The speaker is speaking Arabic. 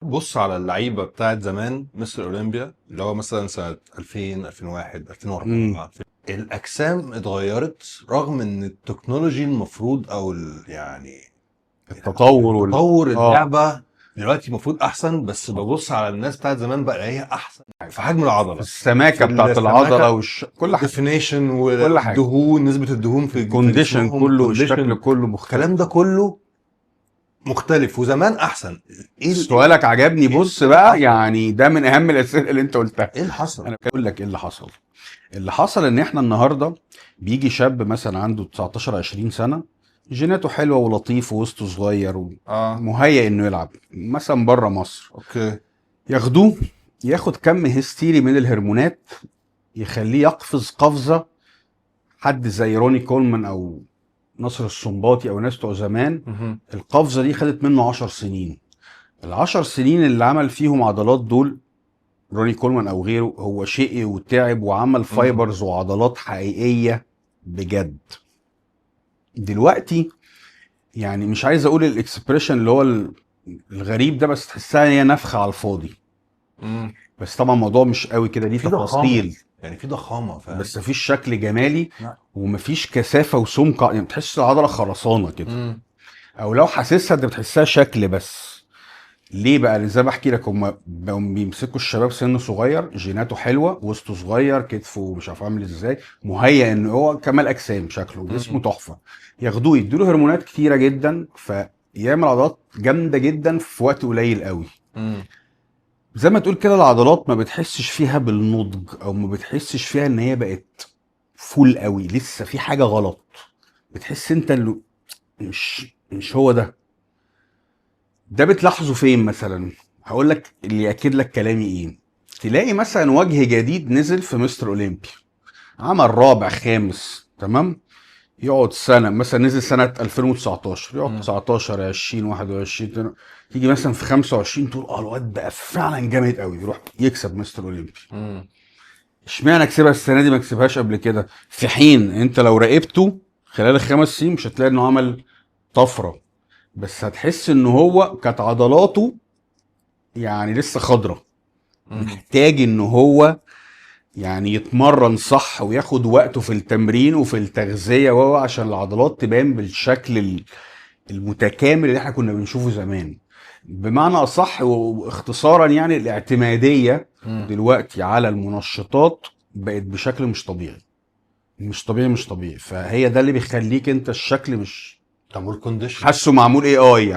بص على اللعيبه بتاعت زمان مستر اولمبيا اللي هو مثلا سنه 2000 2001 امم 2004. الاجسام اتغيرت رغم ان التكنولوجي المفروض او يعني التطور تطور اه اللعبه دلوقتي المفروض احسن، بس ببص على الناس بتاعت زمان بقى هي احسن في حجم في العضله، السماكه في بتاعت العضله السماكه، كل حاجه. والديفينيشن كل حاجه، والدهون، نسبه الدهون في الكونديشن جسمهم، كله، الكونديشن، الشكل كله مختلف. الكلام ده كله مختلف وزمان احسن. سؤالك عجبني. بص إيه اللي بقى، حصل؟ يعني ده من اهم الاسئله اللي انت قلتها. ايه اللي حصل؟ انا بقول لك ايه اللي حصل. اللي حصل ان احنا النهارده بيجي شاب مثلا عنده 19 20 سنه، جيناته حلوه ولطيف ووسطه صغير اه. ومهيئ انه يلعب مثلا بره مصر، اوكي. ياخدوه ياخد كم هستيري من الهرمونات يخليه يقفز قفزه. حد زي روني كولمان او نصر السنباطي او ناس بتوع زمان، مهم. القفزه دي خدت منه 10 سنين. ال10 سنين اللي عمل فيهم عضلات دول، روني كولمان او غيره، هو شقي وتعب وعمل مهم. فايبرز وعضلات حقيقيه بجد. دلوقتي يعني مش عايز اقول الاكسبريشن اللي هو الغريب ده، بس تحسها ان هي نفخه على الفاضي. مم. بس طبعا الموضوع مش قوي كده، دي في ضخامه، تفاصيل. يعني في ضخامه، فاهم؟ بس مفيش شكل جمالي لا. ومفيش كثافه وسمك، يعني بتحس العضله خرسانه كده. مم. او لو حاسسها انت بتحسها شكل بس. ليه بقى؟ زي ما بحكي لك، هم بقوا بيمسكوا الشباب سنه صغير، جيناته حلوه، وسطه صغير، كتفه مش عارف عامل ازاي، مهيئ ان هو كمال اجسام، شكله جسمه مم. تحفه. ياخدوه يديله هرمونات كتيره جدا فيعمل عضلات جامده جدا في وقت قليل قوي. مم. زي ما تقول كده، العضلات ما بتحسش فيها بالنضج، او ما بتحسش فيها ان هي بقت فول قوي، لسه في حاجه غلط. بتحس انت اللي مش هو ده. ده بتلاحظه فين مثلا؟ هقول لك اللي ياكد لك كلامي ايه. تلاقي مثلا وجه جديد نزل في مستر اولمبي، عمل رابع خامس تمام، يقعد سنه، مثلا نزل سنه 2019، يقعد مم. 19 20 21، يجي مثلا في 25 تقول اه الواد بقى فعلا جامد قوي، يروح يكسب مستر اولمبي. مم. اشمعنى كسبها السنه دي ما كسبهاش قبل كده؟ في حين انت لو راقبته خلال ال5 سنين مش هتلاقي انه عمل طفره، بس هتحس ان هو كانت عضلاته يعني لسه خضرة، مم. محتاج ان هو يعني يتمرن صح وياخد وقته في التمرين وفي التغذية عشان العضلات تبان بالشكل المتكامل اللي احنا كنا بنشوفه زمان. بمعنى اصح واختصارا، يعني الاعتمادية مم. دلوقتي على المنشطات بقت بشكل مش طبيعي، مش طبيعي مش طبيعي. فهي ده اللي بيخليك انت الشكل مش طب والكونديشن؟ حاسه معمول اي يعني.